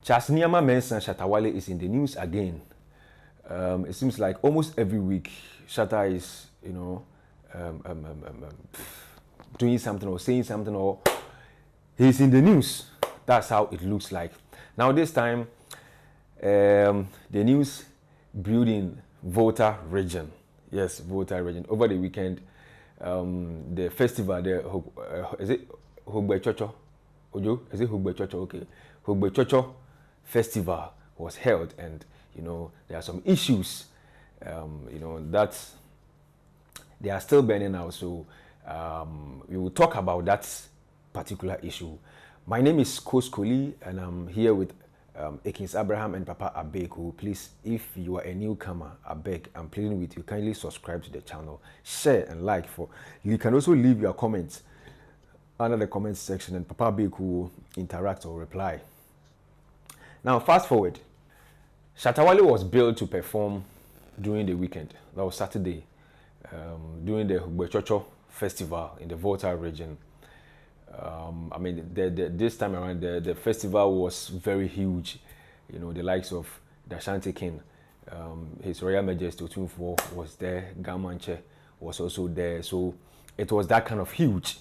Chasniama mentioned Shatta Wale is in the news again. It seems like almost every week Shatta is, doing something or saying something, or he's in the news. That's how it looks like. Now this time, the news brewed in Volta region. Yes, Volta region. Over the weekend, the festival, is it Hogbetsotso? Ojo? Is it Hogbetsotso? Okay. Hogbetsotso festival was held, and there are some issues that they are still burning out. So we will talk about that particular issue. My name is Coach Koli, and I'm here with Akins Abraham and Papa Abeku. Please, if you are a newcomer, I'm pleading with you, kindly subscribe to the channel, share and like. You can also leave your comments under the comments section, and Papa Abeku will interact or reply. Now, fast forward. Shatta Wale was billed to perform during the weekend. That was Saturday, during the Hogbetsotso festival in the Volta region. This time around, the festival was very huge. The likes of the Ashanti King, His Royal Majesty Otumfuo was there, Gamanche was also there. So it was that kind of huge,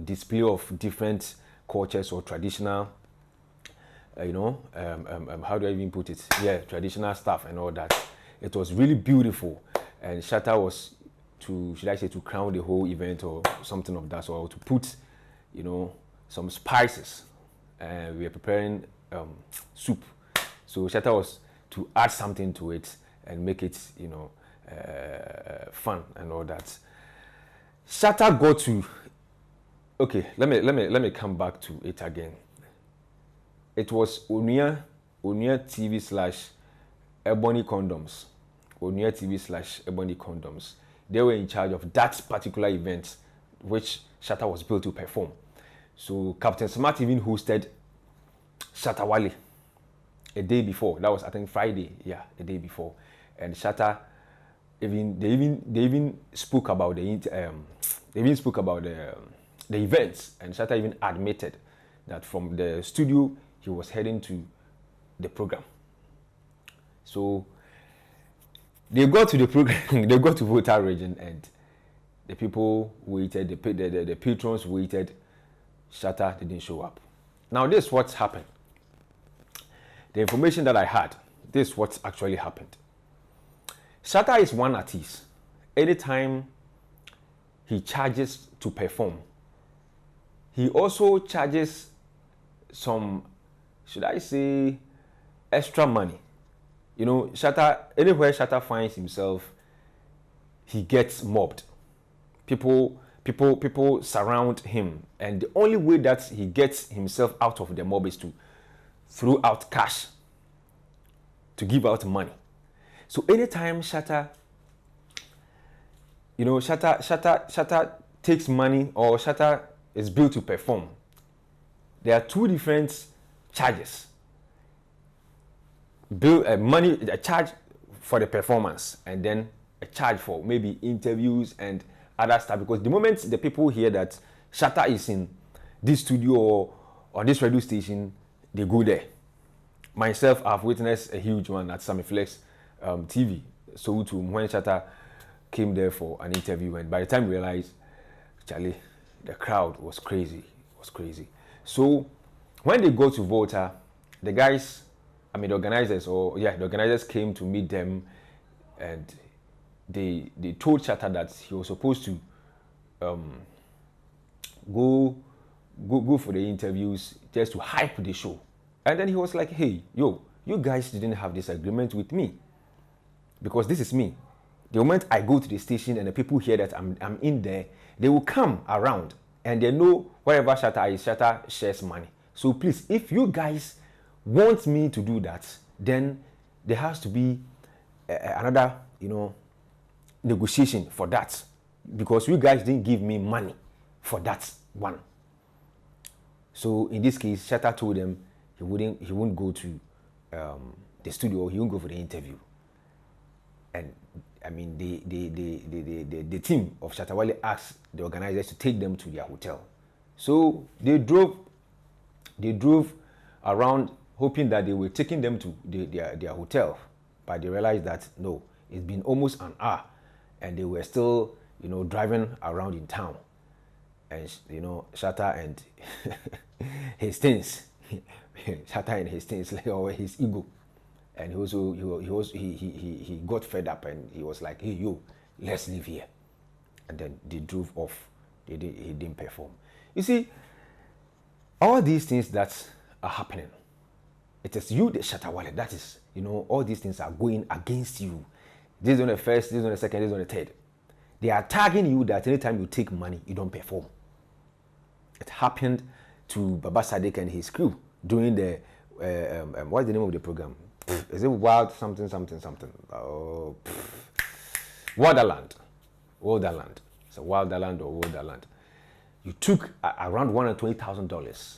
display of different cultures or traditional, how do I even put it? Yeah, traditional stuff and all that. It was really beautiful, and Shatta was to crown the whole event or something of that, or to put some spices. We are preparing soup. So Shatta was to add something to it and make it, fun and all that. Shatta got to. Okay, let me come back to it again. It was onua TV/Ebony Condoms. Onua TV/Ebony Condoms. They were in charge of that particular event, which Shatta was built to perform. So Captain Smart even hosted Shatta Wale a day before. That was, I think, Friday. Yeah, a day before. And Shatta they even spoke about the events, and Shatta even admitted that from the studio he was heading to the program. So they got to the program, they got to Volta region, and the people waited, the patrons waited. Shatta didn't show up. Now this is what happened. The information that I had, this is what actually happened. Shatta is one artist. Anytime he charges to perform, he also charges some, should I say, extra money. Shatta, anywhere Shatta finds himself, he gets mobbed. People surround him, and the only way that he gets himself out of the mob is to throw out cash, to give out money. So anytime Shatta takes money, or Shatta is built to perform, there are two different charges. A charge for the performance, and then a charge for maybe interviews and other stuff. Because the moment the people hear that Shatta is in this studio or on this radio station, they go there. Myself, I've witnessed a huge one at Samiflex TV. So too, when Shatta came there for an interview, and by the time we realized, Charlie, the crowd was crazy. So when they go to Volta, the guys, the organizers came to meet them, and they told Shatta that he was supposed to go for the interviews just to hype the show. And then he was like, hey, you guys didn't have this agreement with me, because this is me. The moment I go to the station and the people hear that I'm in there, they will come around, and they know wherever Shatta is, Shatta shares money. So please, if you guys want me to do that, then there has to be another, negotiation for that, because you guys didn't give me money for that one. So in this case, Shatta told them he wouldn't go to the studio, he won't go for the interview. And the team of Shatta Wale asked the organizers to take them to their hotel. So they drove around hoping that they were taking them to their hotel, but they realized that no, it's been almost an hour, and they were still, driving around in town, and Shatta and Hastings, Shatta and Hastings, or his ego, and he got fed up, and he was like, hey yo, let's leave here, and then they drove off. He didn't perform. You see, all these things that are happening, it is you, the Shatta Wale, that is, all these things are going against you. This is on the first, this is on the second, this is on the third. They are tagging you that anytime you take money, you don't perform. It happened to Baba Sadiq and his crew during the, what's the name of the program? Is it Wild something? Oh, Wonderland. It's a Wilderland or Wonderland. You took around $120,000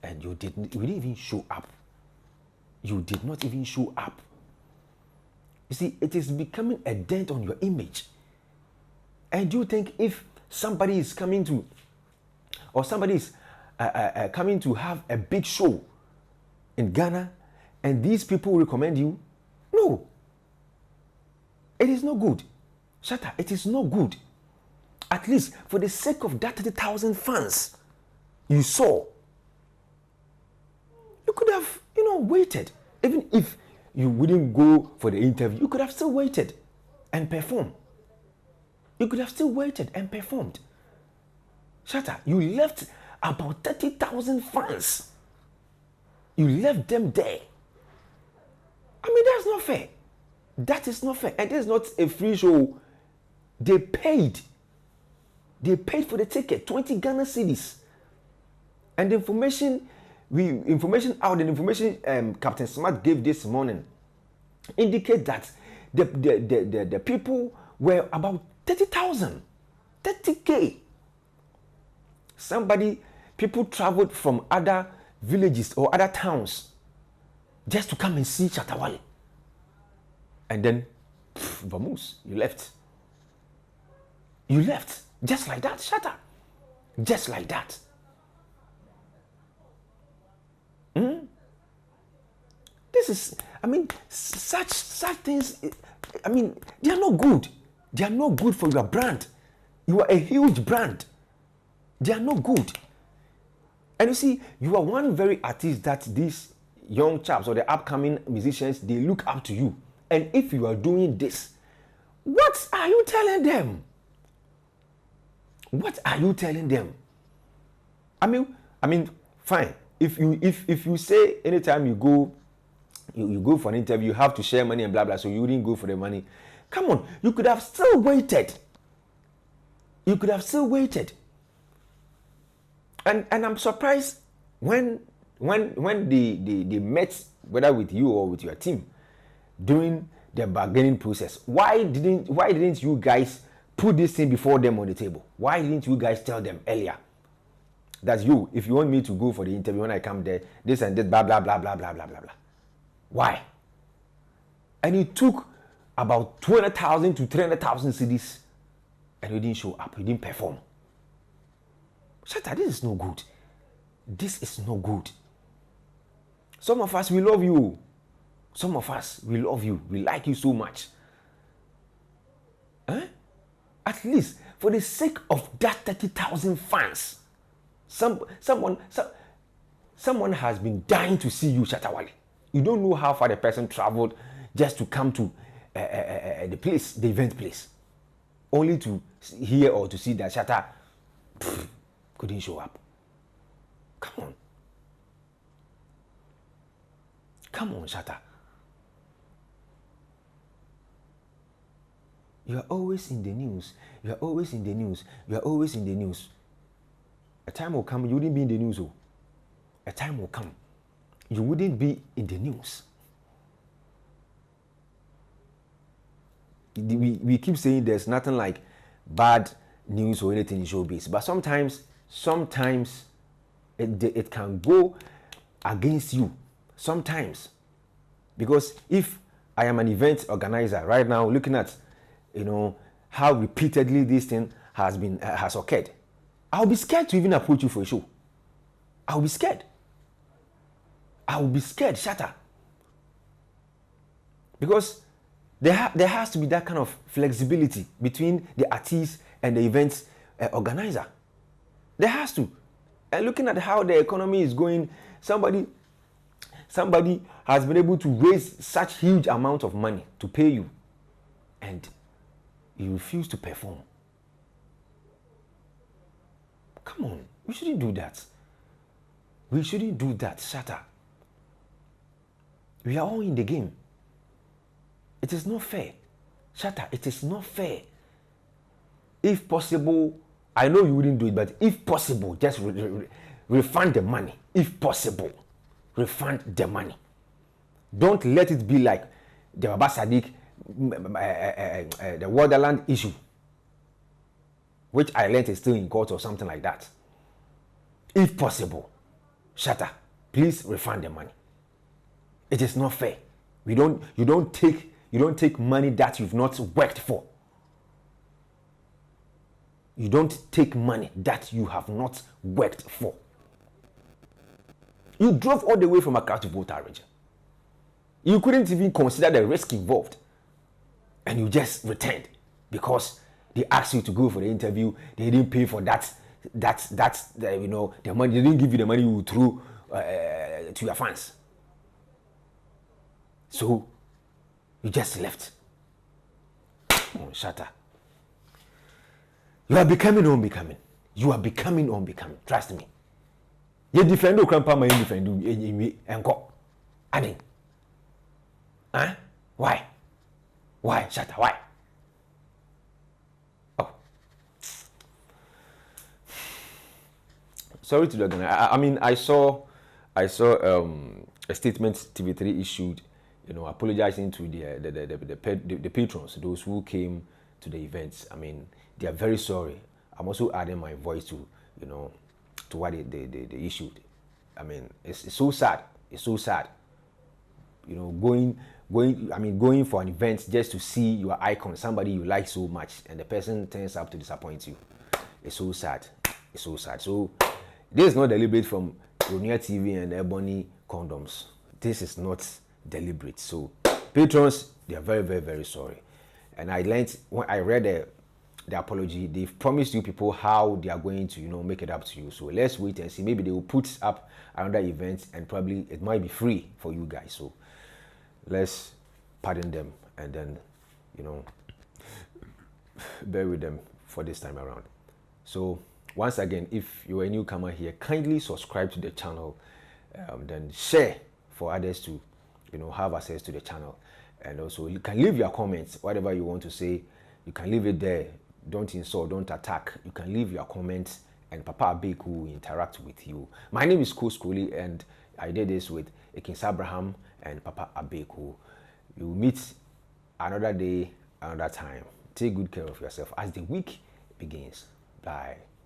and you didn't even show up. You did not even show up. You see, it is becoming a dent on your image. And you think if somebody is coming to, or somebody is coming to have a big show in Ghana, and these people recommend you? No. It is not good. Shatta, it is not good. At least for the sake of that 30,000 fans you saw, you could have, waited. Even if you wouldn't go for the interview, you could have still waited and performed. You could have still waited and performed. Shatta, you left about 30,000 fans. You left them there. I mean, that's not fair. That is not fair. And this is not a free show. They paid. They paid for the ticket, 20 Ghana cedis. And the information Captain Smart gave this morning indicate that the people were about 30,000, 30K. People traveled from other villages or other towns just to come and see Shatta Wale. And then, vamoose, you left. You left. Just like that, Shatta. Just like that. This is, such things, they are not good. They are not good for your brand. You are a huge brand. They are not good. And you see, you are one very artist that these young chaps or the upcoming musicians, they look up to you. And if you are doing this, what are you telling them? What are you telling them? Fine. If you say anytime you go for an interview, you have to share money and blah blah, so you didn't go for the money. Come on, you could have still waited. You could have still waited. And I'm surprised when they met, whether with you or with your team, during the bargaining process. Why didn't you guys put this thing before them on the table? Why didn't you guys tell them earlier that if you want me to go for the interview when I come there, this and this, blah blah blah blah blah blah blah blah? Why? And it took about 200,000 to 300,000 cedis, and you didn't show up. You didn't perform. Shatta, this is no good. This is no good. Some of us, we love you. Some of us, we love you. We like you so much. At least for the sake of that 30,000 fans, someone has been dying to see you, Shatta Wale. You don't know how far the person traveled just to come to the event place, only to hear or to see that Shatta couldn't show up. Come on, Shatta. You are always in the news. You are always in the news. You are always in the news. A time will come, you wouldn't be in the news. A time will come, you wouldn't be in the news. We keep saying there's nothing like bad news or anything in showbiz, but sometimes it can go against you. Sometimes, because if I am an event organizer right now, looking at how repeatedly this thing has occurred, I'll be scared to even approach you for a show. I'll be scared I will be scared, Shatta. Because there has to be that kind of flexibility between the artist and the event organizer. There has to. And looking at how the economy is going, somebody has been able to raise such huge amount of money to pay you, and you refuse to perform. Come on, we shouldn't do that. We shouldn't do that, Shatta. We are all in the game. It is not fair. Shatta, it is not fair. If possible, I know you wouldn't do it, but if possible, just refund the money. If possible, refund the money. Don't let it be like the Baba Sadiq, the Wonderland issue, which I learned is still in court or something like that. If possible, Shatta, please refund the money. It is not fair. You don't take money that you've not worked for. You don't take money that you have not worked for. You drove all the way from Accra to Volta region. You couldn't even consider the risk involved, and you just returned because they asked you to go for the interview. They didn't pay for that the money. They didn't give you the money you threw to your fans. So you just left. Oh, Shatta. You are becoming unbecoming. You are becoming unbecoming. Trust me. You defend your grandpa, you defend you and go. Adding. Huh? Why? Why, Shatta? Why? Oh. Sorry to the organizer. I mean, I saw a statement TV3 issued, apologizing to the patrons, those who came to the events. I mean, they are very sorry. I'm also adding my voice to to what they issued. I mean, it's so sad. It's so sad. Going for an event just to see your icon, somebody you like so much, and the person turns up to disappoint you. It's so sad. It's so sad. So this is not deliberate from Ronia TV and Ebony Condoms. This is not deliberate. So patrons, they are very, very, very sorry. And I learned when I read the apology, they've promised you people how they are going to make it up to you. So let's wait and see. Maybe they will put up another event, and probably it might be free for you guys. So let's pardon them and then bear with them for this time around. So once again, if you're a newcomer here, kindly subscribe to the channel, then share for others to have access to the channel. And also you can leave your comments, whatever you want to say, you can leave it there. Don't insult, don't attack. You can leave your comments, and Papa Abek will interact with you. My name is Coach Kuli, and I did this with Ekins Abraham and Papa Abeku. You will meet another day, another time. Take good care of yourself as the week begins. Bye.